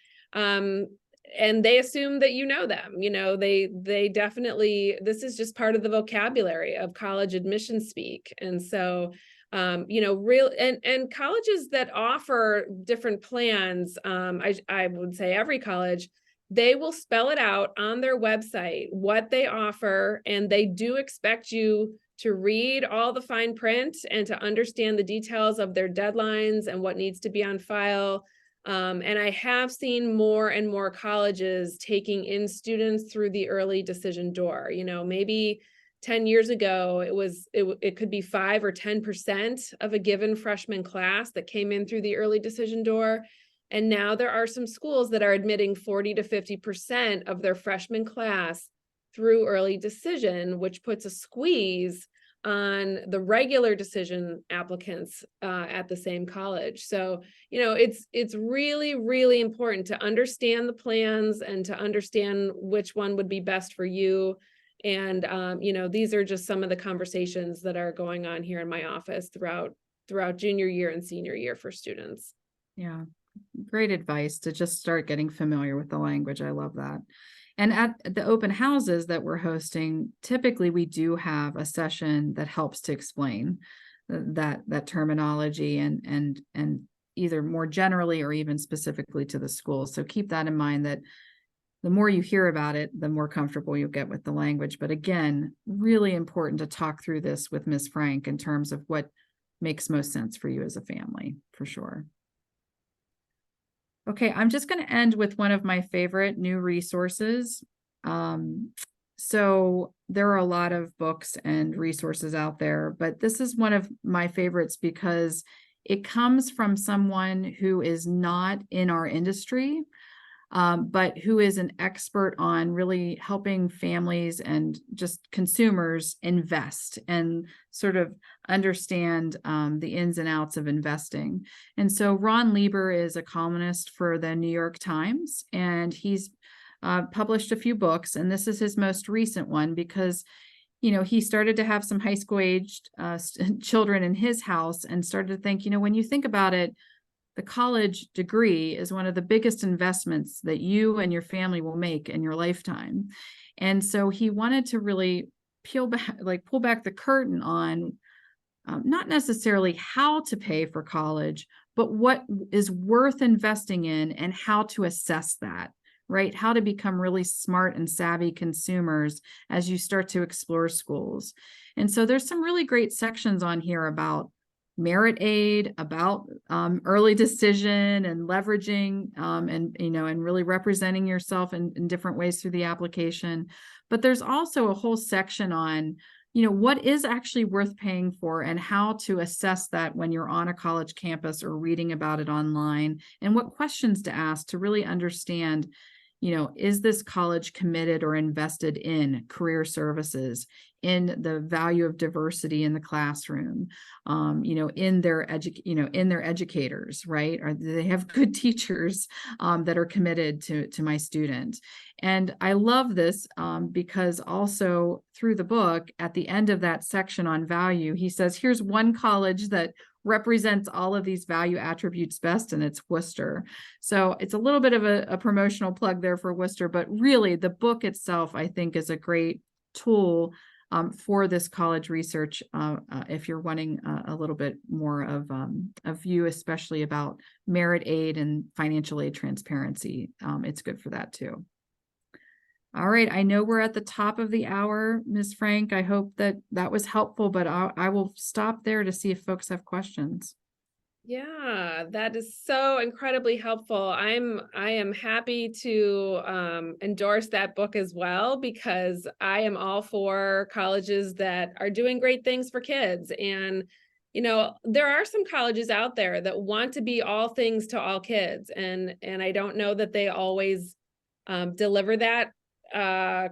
and they assume that you know them. They definitely, this is just part of the vocabulary of college admission speak. And so real and colleges that offer different plans, I would say every college, they will spell it out on their website, what they offer, and they do expect you to read all the fine print and to understand the details of their deadlines and what needs to be on file. And I have seen more and more colleges taking in students through the early decision door. Maybe 10 years ago, it could be 5 or 10% of a given freshman class that came in through the early decision door. And now there are some schools that are admitting 40 to 50% of their freshman class through early decision, which puts a squeeze on the regular decision applicants at the same college. So, it's really, really important to understand the plans and to understand which one would be best for you. And, these are just some of the conversations that are going on here in my office throughout junior year and senior year for students. Yeah, great advice to just start getting familiar with the language. I love that. And at the open houses that we're hosting, typically we do have a session that helps to explain that terminology and either more generally or even specifically to the school. So keep that in mind, that the more you hear about it, the more comfortable you'll get with the language. But again, really important to talk through this with Ms. Frank in terms of what makes most sense for you as a family, for sure. Okay, I'm just going to end with one of my favorite new resources. So there are a lot of books and resources out there, but this is one of my favorites because it comes from someone who is not in our industry, but who is an expert on really helping families and just consumers invest and sort of understand the ins and outs of investing. And so Ron Lieber is a columnist for the New York Times, and he's published a few books, and this is his most recent one because he started to have some high school aged children in his house and started to think, when you think about it, the college degree is one of the biggest investments that you and your family will make in your lifetime. And so he wanted to really pull back the curtain on not necessarily how to pay for college, but what is worth investing in and how to assess that, right? How to become really smart and savvy consumers as you start to explore schools. And so there's some really great sections on here about merit aid, about early decision and leveraging and really representing yourself in different ways through the application. But there's also a whole section on what is actually worth paying for and how to assess that when you're on a college campus or reading about it online, and what questions to ask to really understand, is this college committed or invested in career services, in the value of diversity in the classroom, in their educators, right? Or do they have good teachers that are committed to my student? And I love this because also through the book, at the end of that section on value, he says, here's one college that represents all of these value attributes best, and it's Worcester. So it's a little bit of a promotional plug there for Worcester, but really the book itself, I think, is a great tool for this college research if you're wanting a little bit more of a view, especially about merit aid and financial aid transparency. It's good for that too. All right, I know we're at the top of the hour, Ms. Frank. I hope that was helpful, but I will stop there to see if folks have questions. Yeah, that is so incredibly helpful. I am happy to endorse that book as well, because I am all for colleges that are doing great things for kids. And there are some colleges out there that want to be all things to all kids, and I don't know that they always deliver that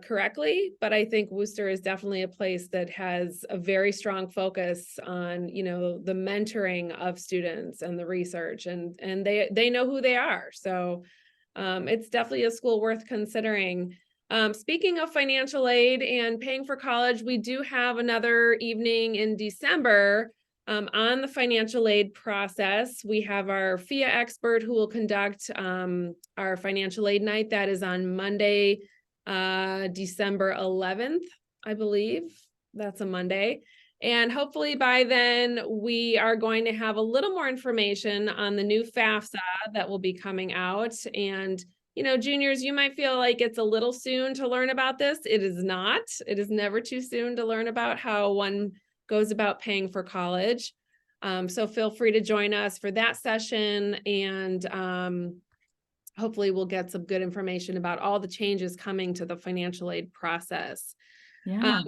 correctly, but I think Worcester is definitely a place that has a very strong focus on the mentoring of students and the research, and they know who they are. So it's definitely a school worth considering. Speaking of financial aid and paying for college, we do have another evening in December on the financial aid process. We have our FIA expert who will conduct our financial aid night. That is on Monday, December 11th, I believe. That's a Monday. And hopefully by then we are going to have a little more information on the new FAFSA that will be coming out. And juniors, you might feel like it's a little soon to learn about this. It is not. It is never too soon to learn about how one goes about paying for college. So feel free to join us for that session, and hopefully we'll get some good information about all the changes coming to the financial aid process. Yeah.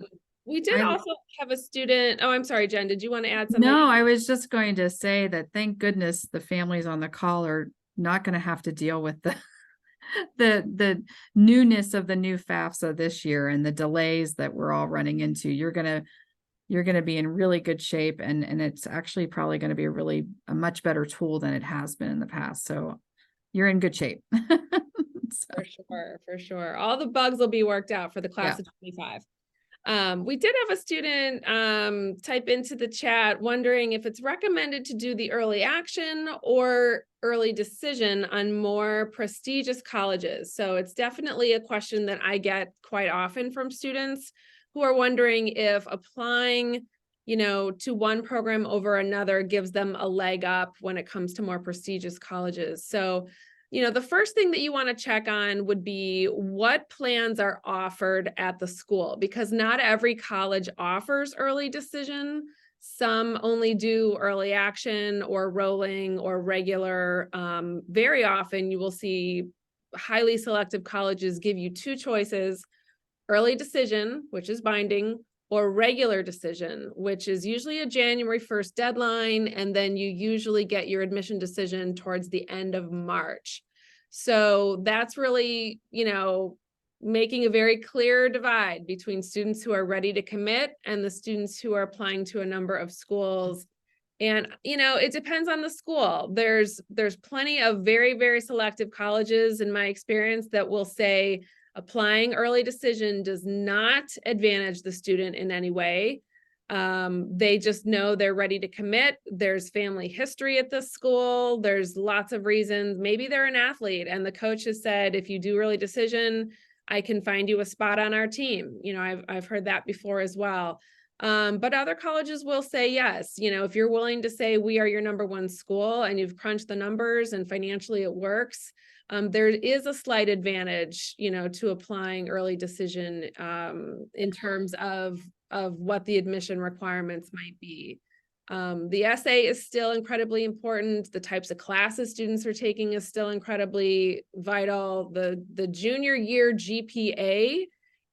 We did also have a student. Oh, I'm sorry, Jen, did you want to add something? No, I was just going to say that thank goodness the families on the call are not going to have to deal with the newness of the new FAFSA this year and the delays that we're all running into. You're going to be in really good shape, and it's actually probably going to be a much better tool than it has been in the past. So you're in good shape. For sure. All the bugs will be worked out for the class of 25. We did have a student type into the chat wondering if it's recommended to do the early action or early decision on more prestigious colleges. So it's definitely a question that I get quite often from students who are wondering if applying to one program over another gives them a leg up when it comes to more prestigious colleges. So the first thing that you want to check on would be what plans are offered at the school, because not every college offers early decision. Some only do early action or rolling or regular. Very often you will see highly selective colleges give you two choices: early decision, which is binding, or regular decision, which is usually a January 1st deadline, and then you usually get your admission decision towards the end of March. So that's really, making a very clear divide between students who are ready to commit and the students who are applying to a number of schools. And, it depends on the school. There's plenty of very, very selective colleges, in my experience, that will say applying early decision does not advantage the student in any way. They just know they're ready to commit. There's family history at this school. There's lots of reasons. Maybe they're an athlete and the coach has said, if you do early decision, I can find you a spot on our team. I've heard that before as well. But other colleges will say yes. If you're willing to say we are your number one school and you've crunched the numbers and financially it works, there is a slight advantage, to applying early decision in terms of what the admission requirements might be. The essay is still incredibly important. The types of classes students are taking is still incredibly vital. The junior year GPA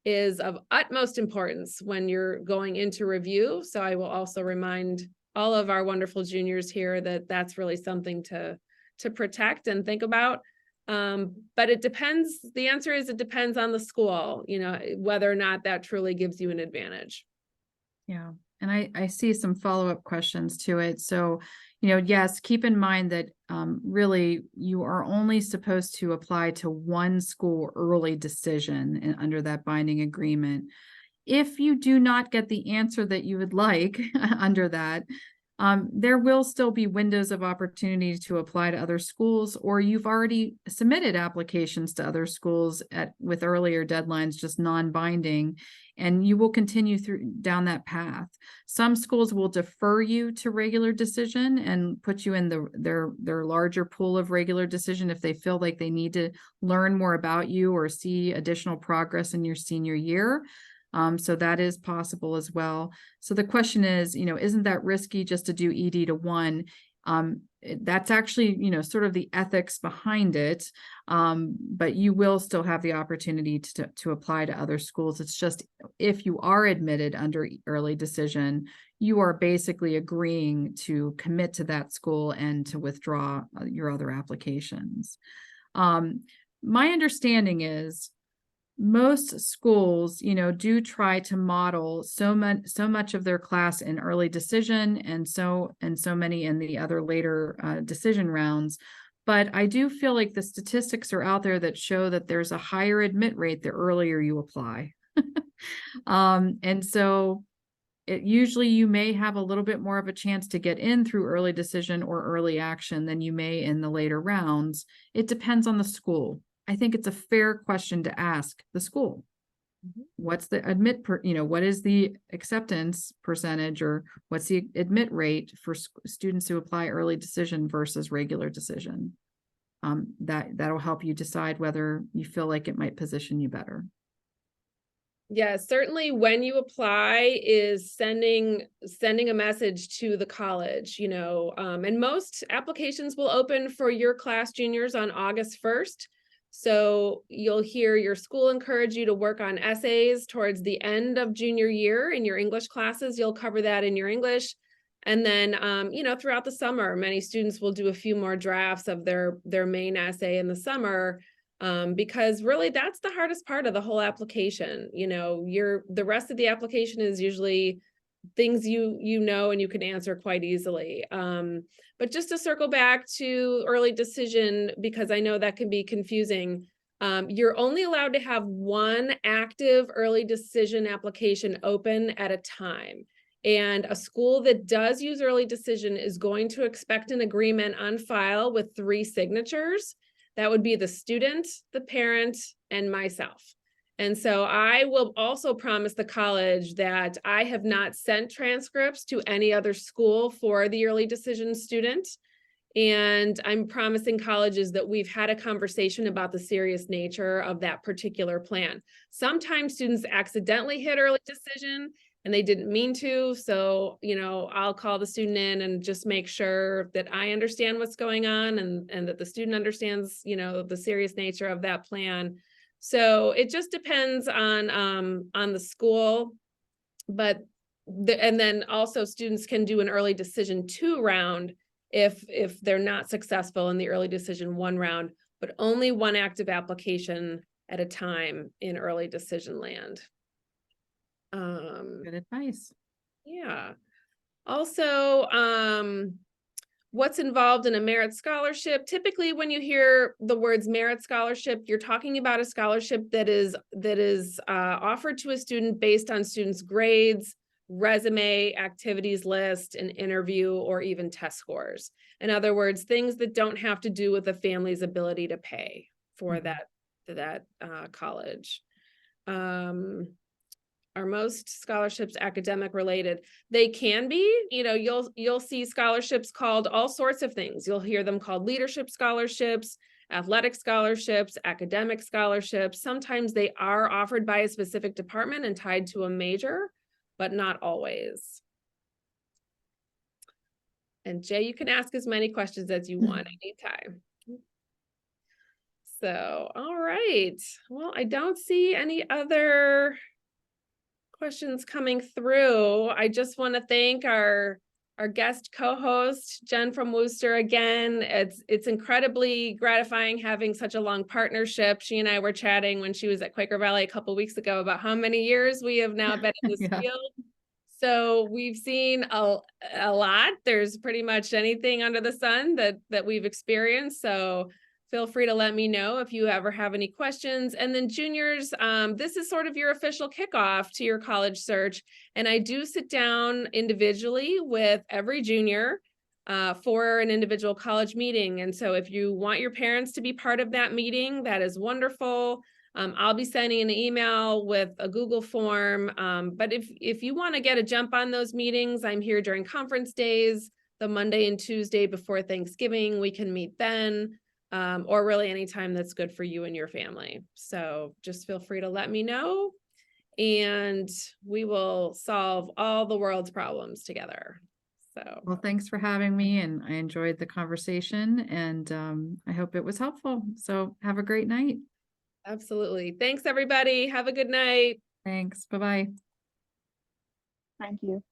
is of utmost importance when you're going into review. So I will also remind all of our wonderful juniors here that that's really something to protect and think about. But it depends. The answer is it depends on the school, you know, whether or not that truly gives you an advantage. Yeah. And I see some follow-up questions to it. So, you know, yes, keep in mind that really you are only supposed to apply to one school early decision and under that binding agreement. If you do not get the answer that you would like under that, there will still be windows of opportunity to apply to other schools, or you've already submitted applications to other schools with earlier deadlines, just non-binding, and you will continue down that path. Some schools will defer you to regular decision and put you in their larger pool of regular decision if they feel like they need to learn more about you or see additional progress in your senior year. So that is possible as well. So the question is, you know, isn't that risky just to do ED to one? That's actually, you know, sort of the ethics behind it. But you will still have the opportunity to apply to other schools. It's just if you are admitted under early decision, you are basically agreeing to commit to that school and to withdraw your other applications. My understanding is most schools, you know, do try to model so much of their class in early decision and so many in the other later decision rounds. But I do feel like the statistics are out there that show that there's a higher admit rate the earlier you apply. And so usually you may have a little bit more of a chance to get in through early decision or early action than you may in the later rounds. It depends on the school. I think it's a fair question to ask the school. What's the what is the acceptance percentage, or what's the admit rate for students who apply early decision versus regular decision? That'll help you decide whether you feel like it might position you better. Yeah, certainly when you apply is sending a message to the college, you know, and most applications will open for your class juniors on August 1st. So you'll hear your school encourage you to work on essays towards the end of junior year in your English classes. You'll cover that in your English. And then, you know, throughout the summer, many students will do a few more drafts of their main essay in the summer, because really that's the hardest part of the whole application. You know, the rest of the application is usually things you know and you can answer quite easily. But just to circle back to early decision, because I know that can be confusing, you're only allowed to have one active early decision application open at a time. And a school that does use early decision is going to expect an agreement on file with 3 signatures. That would be the student, the parent, and myself. And so I will also promise the college that I have not sent transcripts to any other school for the early decision student. And I'm promising colleges that we've had a conversation about the serious nature of that particular plan. Sometimes students accidentally hit early decision and they didn't mean to. So, you know, I'll call the student in and just make sure that I understand what's going on and that the student understands, you know, the serious nature of that plan. So it just depends on the school, but and then also students can do an early decision 2 round if they're not successful in the early decision 1 round, but only one active application at a time in early decision land. Good advice. Yeah. Also, what's involved in a merit scholarship? Typically, when you hear the words merit scholarship, you're talking about a scholarship that is offered to a student based on students' grades, resume, activities list, an interview, or even test scores. In other words, things that don't have to do with the family's ability to pay for that college. Are most scholarships academic related? They can be, you know, you'll see scholarships called all sorts of things. You'll hear them called leadership scholarships, athletic scholarships, academic scholarships. Sometimes they are offered by a specific department and tied to a major, but not always. And Jay, you can ask as many questions as you want anytime. So, all right. Well, I don't see any other questions coming through. I just want to thank our guest co-host, Jen from Worcester again. It's incredibly gratifying having such a long partnership. She and I were chatting when she was at Quaker Valley a couple weeks ago about how many years we have now been in this Yeah. field. So we've seen a lot. There's pretty much anything under the sun that we've experienced. So feel free to let me know if you ever have any questions. And then juniors, this is sort of your official kickoff to your college search. And I do sit down individually with every junior for an individual college meeting. And so if you want your parents to be part of that meeting, that is wonderful. I'll be sending an email with a Google form. But if you want to get a jump on those meetings, I'm here during conference days, the Monday and Tuesday before Thanksgiving. We can meet then, or really anytime that's good for you and your family. So just feel free to let me know, and we will solve all the world's problems together. So, Well, thanks for having me, and I enjoyed the conversation, and I hope it was helpful. So have a great night. absolutely. Thanks, everybody. Have a good night. Thanks. Bye-bye. Thank you.